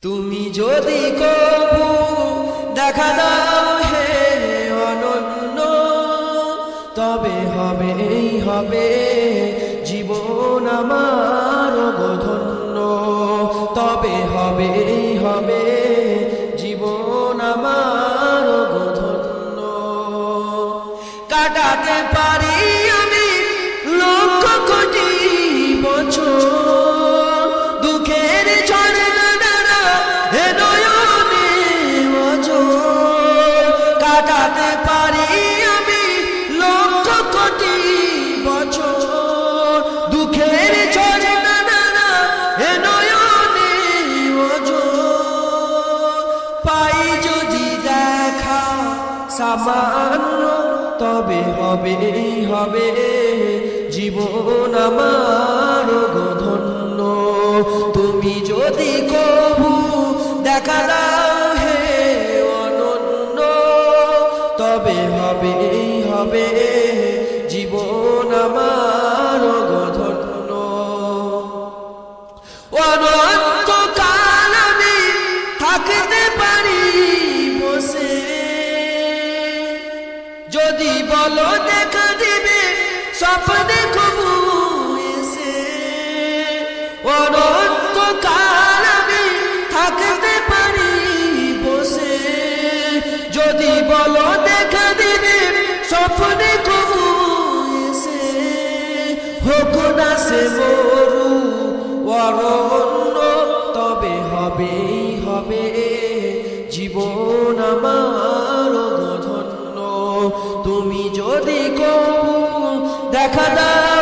তুমি যদি কবু দেখা দাও হে অনন্য, তবে হবে জীবন আমার ধন্য, তবে হবে জীবন আমার ধন্য। কাটাতে পারি আমি লক্ষ কোটি বছর, দুঃখের ঝড় কাটাতে পারি আমি লক্ষ কোটি বছর, দুঃখের ঝড়ে নানা এ নয়নে ওজোর। পাই যদি দেখা সামান্য, তবে হবে জীবন আমার ধন্য। তুমি যদি কবু দেখা দাও হে অনন্য, তবে হবে জীবন আমার ধন্য। অনন্তকাল আমি থাকতে পারি বসে, যদি বলো দেখা দিবে স্বপ্নে কবু এসে। অনন্তকাল আমি থাকতে পারি বসে, যদি বলো দেখা দিবে স্বপ্নে কবু এসে। হোক না সে মরু অরণ্য, তবে হবে জীবন আমার ধন্য। তুমি যদি কবু দেখা দাও